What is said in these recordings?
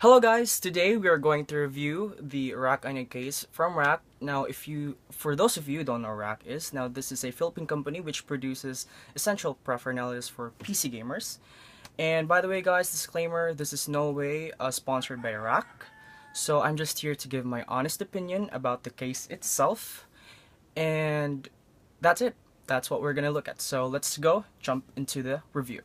Hello guys, today we are going to review the Anyag case from Rakk. Now for those of you who don't know Rakk is, now this is a Philippine company which produces essential paraphernalias for PC gamers. And by the way guys, disclaimer, this is no way sponsored by Rakk. So I'm just here to give my honest opinion about the case itself. And that's it. That's what we're gonna look at. So let's go jump into the review.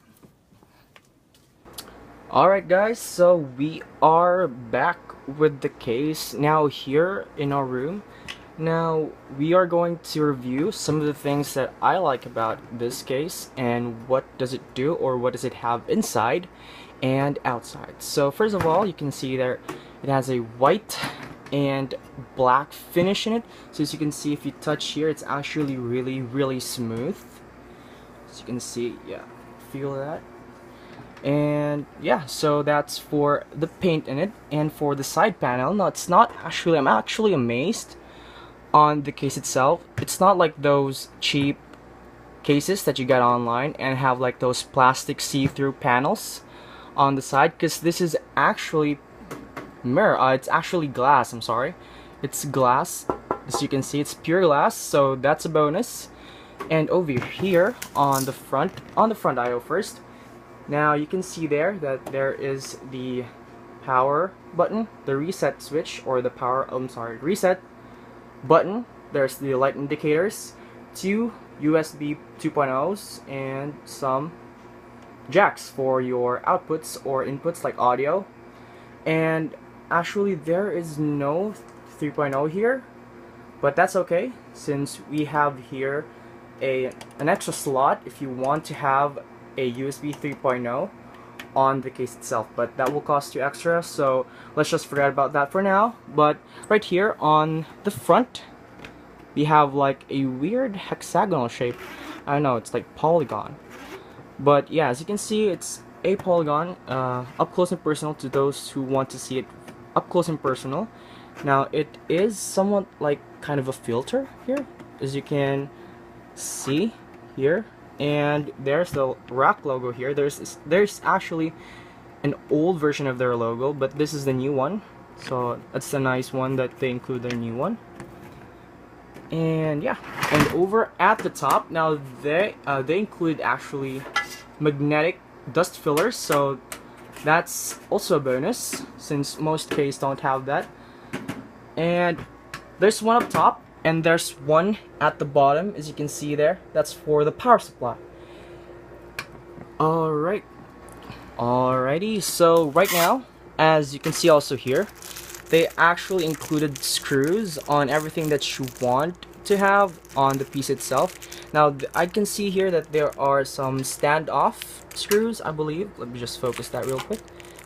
Alright guys, so we are back with the case now here in our room. Now we are going to review some of the things that I like about this case and what does it do or what does it have inside and outside. So first of all, you can see there it has a white and black finish in it. So as you can see, if you touch here, it's actually really smooth. As you can see, yeah, feel that. And yeah, so that's for the paint in it. And for the side panel, no, it's not actually, I'm actually amazed on the case itself. It's not like those cheap cases that you get online and have like those plastic see-through panels on the side, because this is actually mirror, it's actually glass, I'm sorry, it's glass. As you can see, it's pure glass, so that's a bonus. And over here on the front IO first, now you can see there that there is the power button, the reset switch, or the reset button. There's the light indicators, two USB 2.0s, and some jacks for your outputs or inputs like audio. And actually there is no 3.0 here, but that's okay since we have here an extra slot if you want to have a USB 3.0 on the case itself, but that will cost you extra, so let's just forget about that for now. But right here on the front we have like a weird hexagonal shape. I don't know, it's like polygon, but yeah, as you can see, it's a polygon, up close and personal to those who want to see it up close and personal. Now it is somewhat like kind of a filter here, as you can see here. And there's the Rakk logo here. There's actually an old version of their logo, but this is the new one, so that's a nice one that they include their new one. And yeah, and over at the top, now they include actually magnetic dust fillers, so that's also a bonus since most cases don't have that. And there's one up top, and there's one at the bottom, as you can see there. That's for the power supply. Alrighty, so right now, as you can see also here, they actually included screws on everything that you want to have on the piece itself. Now I can see here that there are some standoff screws, I believe. Let me just focus that real quick.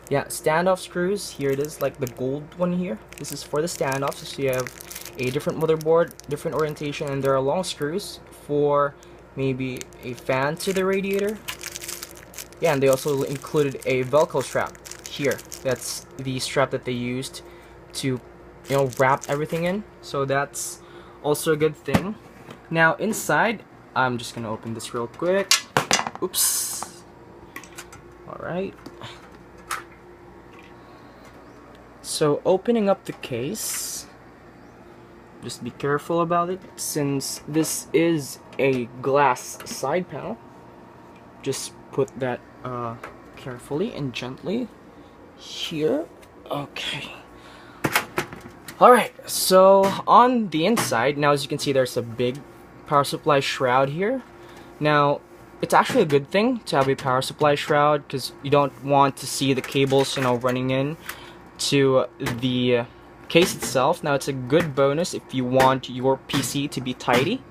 Yeah, standoff screws. Here it is, like the gold one here. This is for the standoff, so you have a different motherboard, different orientation, and there are long screws for maybe a fan to the radiator. Yeah, and they also included a Velcro strap here. That's the strap that they used to, wrap everything in. So that's also a good thing. Now inside, I'm just gonna open this real quick. Oops. Alright. So opening up the case, just be careful about it since this is a glass side panel. Just put that carefully and gently here. Okay. Alright, so on the inside, now as you can see, there's a big power supply shroud here. Now, it's actually a good thing to have a power supply shroud because you don't want to see the cables, running in to the case itself. Now it's a good bonus if you want your PC to be tidy.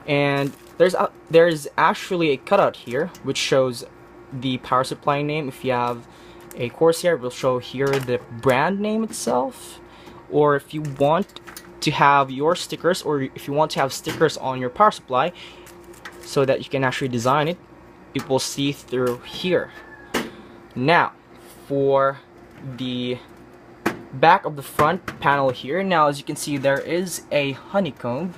And there's actually a cutout here which shows the power supply name. If you have a Corsair, it will show here the brand name itself. Or if you want to have your stickers, or if you want to have stickers on your power supply so that you can actually design it, it will see through here. Now for the back of the front panel here, now as you can see, there is a honeycomb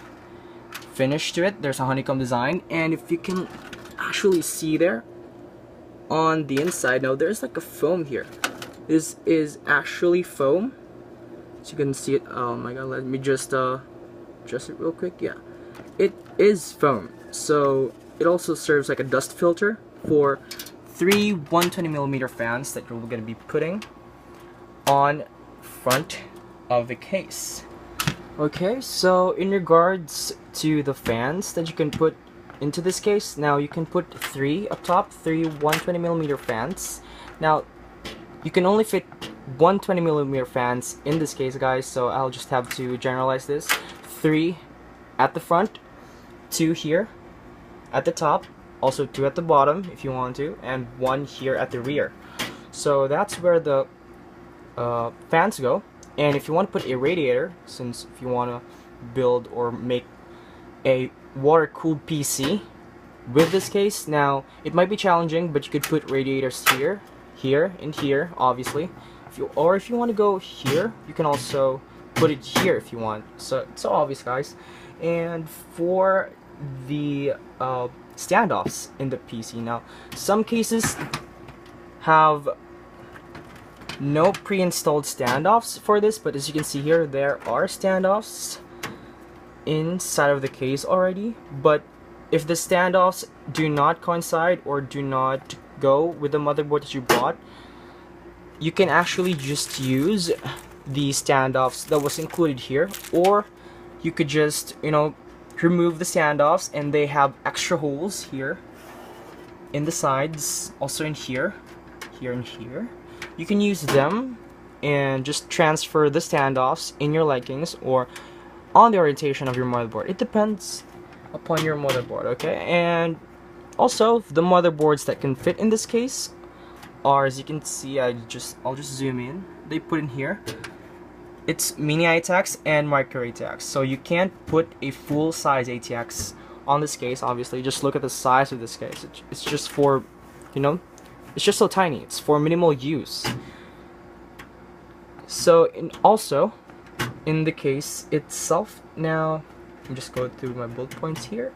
finish to it. There's a honeycomb design, and if you can actually see there on the inside, now there's like a foam here. This is actually foam, so you can see it. Oh my god, let me just adjust it real quick. Yeah, it is foam, so it also serves like a dust filter for 3 120mm fans that you're going to be putting on front of the case. Okay, so in regards to the fans that you can put into this case, now you can put 3 up top, 3 120mm fans. Now you can only fit 120mm fans in this case, guys, so I'll just have to generalize this. 3 at the front, 2 here at the top, also 2 at the bottom if you want to, and 1 here at the rear. So that's where the fans go. And if you want to put a radiator, since if you want to build or make a water-cooled PC with this case, now it might be challenging, but you could put radiators here, here, and here, obviously. If you want to go here, you can also put it here if you want. So it's obvious, guys. And for the standoffs in the PC, now some cases have no pre-installed standoffs for this, but as you can see here, there are standoffs inside of the case already. But if the standoffs do not coincide or do not go with the motherboard that you bought, you can actually just use the standoffs that was included here, or you could just, you know, remove the standoffs, and they have extra holes here in the sides, also in here, here and here. You can use them and just transfer the standoffs in your likings or on the orientation of your motherboard. It depends upon your motherboard, okay? And also the motherboards that can fit in this case are, as you can see, I'll just zoom in. They put in here, it's mini ATX and micro ATX. So you can't put a full size ATX on this case, obviously. Just look at the size of this case. It's just for, you know, it's just so tiny. It's for minimal use. So also in the case itself, now let me just go through my bullet points here.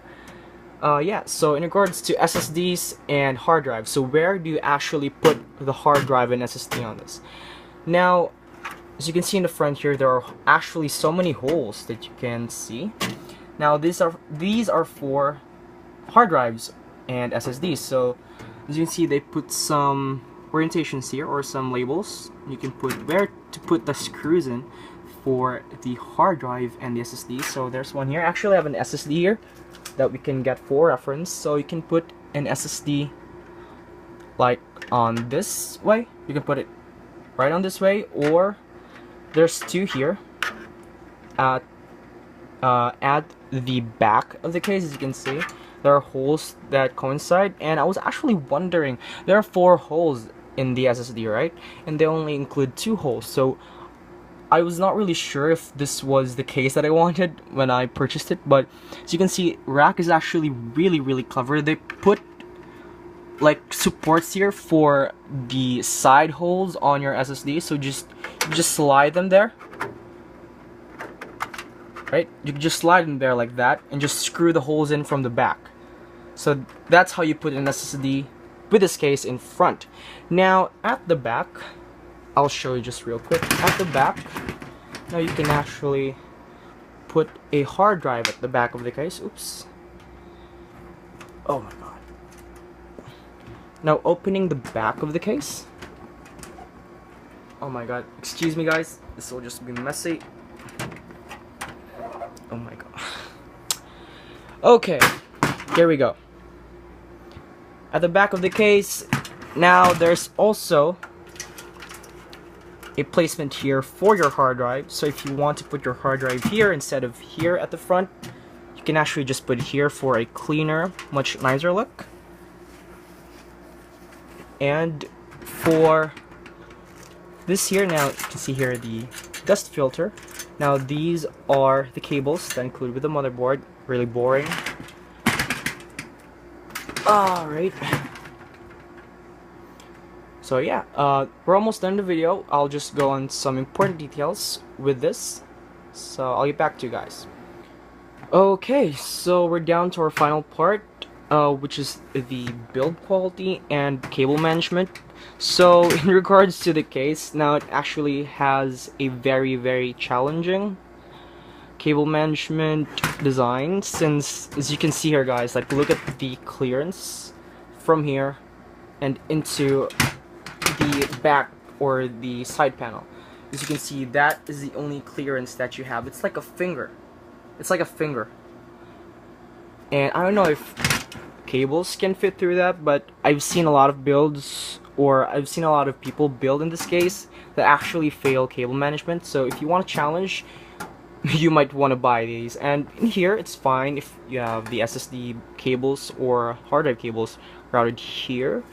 Yeah, so in regards to SSDs and hard drives, so where do you actually put the hard drive and SSD on this? Now, as you can see in the front here, there are actually so many holes that you can see. Now these are for hard drives and SSDs. So as you can see, they put some orientations here or some labels. You can put where to put the screws in for the hard drive and the SSD. So there's one here. Actually, I have an SSD here that we can get for reference. So you can put an SSD like on this way. You can put it right on this way, or there's 2 here at the back of the case. As you can see, there are holes that coincide, and I was actually wondering, there are 4 holes in the SSD, right? And they only include 2 holes, so I was not really sure if this was the case that I wanted when I purchased it. But as you can see, Rakk is actually really clever. They put like supports here for the side holes on your SSD, so just slide them there, right? You can just slide them there like that and just screw the holes in from the back. So that's how you put an SSD with this case in front. Now at the back, I'll show you just real quick. At the back, now you can actually put a hard drive at the back of the case. Oops. Oh my god. Now opening the back of the case. Oh my god. Excuse me, guys. This will just be messy. Oh my god. Okay. Here we go. At the back of the case, now there's also a placement here for your hard drive. So if you want to put your hard drive here instead of here at the front, you can actually just put it here for a cleaner, much nicer look. And for this here, now you can see here the dust filter. Now these are the cables that include with the motherboard. Really boring. Alright. So yeah, we're almost done the video. I'll just go on some important details with this. So I'll get back to you guys. Okay, so we're down to our final part, which is the build quality and cable management. So in regards to the case, now it actually has a very challenging cable management design, since as you can see here guys, like look at the clearance from here and into the back or the side panel. As you can see, that is the only clearance that you have. It's like a finger. It's like a finger. And I don't know if cables can fit through that, but I've seen a lot of builds, or I've seen a lot of people build in this case that actually fail cable management. So if you want a challenge, you might want to buy these. And in here it's fine if you have the SSD cables or hard drive cables routed here,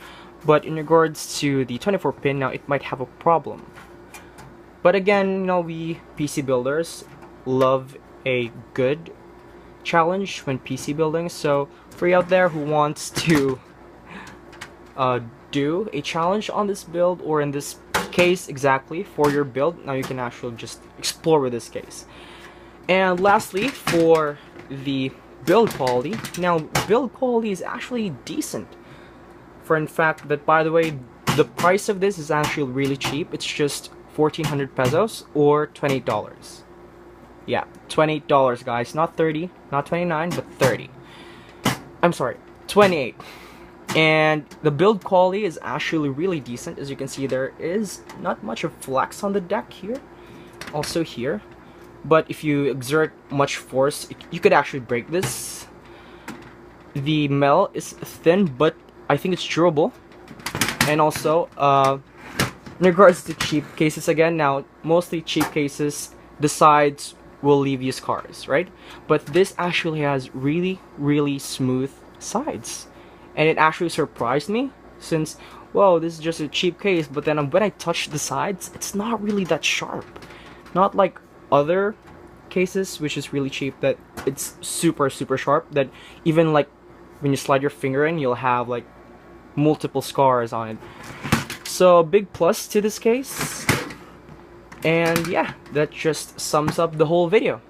but in regards to the 24 pin, now it might have a problem. But again, you know, we PC builders love a good challenge when PC building. So for you out there who wants to do a challenge on this build, or in this case exactly for your build, now you can actually just explore with this case. And lastly, for the build quality, now build quality is actually decent. For in fact that, by the way, the price of this is actually really cheap. It's just 1400 pesos or $28. Yeah, $28 guys, not 30, not 29, but 30. I'm sorry, 28. And the build quality is actually really decent. As you can see, there is not much of flex on the deck here, also here. But if you exert much force, you could actually break this. The metal is thin, but I think it's durable. And also, in regards to cheap cases again, now mostly cheap cases, the sides will leave you scars, right? But this actually has really smooth sides. And it actually surprised me, since, well, this is just a cheap case, but then when I touch the sides, it's not really that sharp. Not like other cases, which is really cheap, that it's super sharp, that even like when you slide your finger in, you'll have like multiple scars on it. So big plus to this case. And yeah, that just sums up the whole video.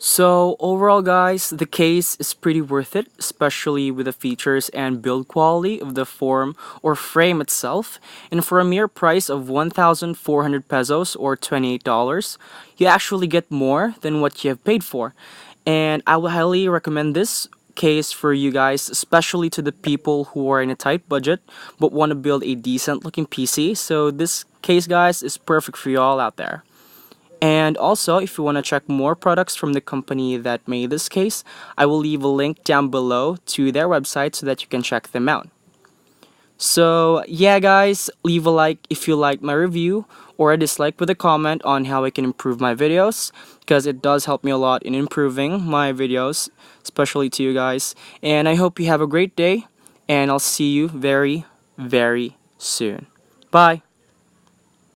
So overall guys, the case is pretty worth it, especially with the features and build quality of the form or frame itself. And for a mere price of 1,400 pesos or $28, you actually get more than what you have paid for. And I would highly recommend this case for you guys, especially to the people who are in a tight budget but want to build a decent looking PC. So this case guys is perfect for you all out there. And also, if you want to check more products from the company that made this case, I will leave a link down below to their website so that you can check them out. So yeah guys, leave a like if you liked my review, or a dislike with a comment on how I can improve my videos, because it does help me a lot in improving my videos, especially to you guys. And I hope you have a great day, and I'll see you very soon. Bye!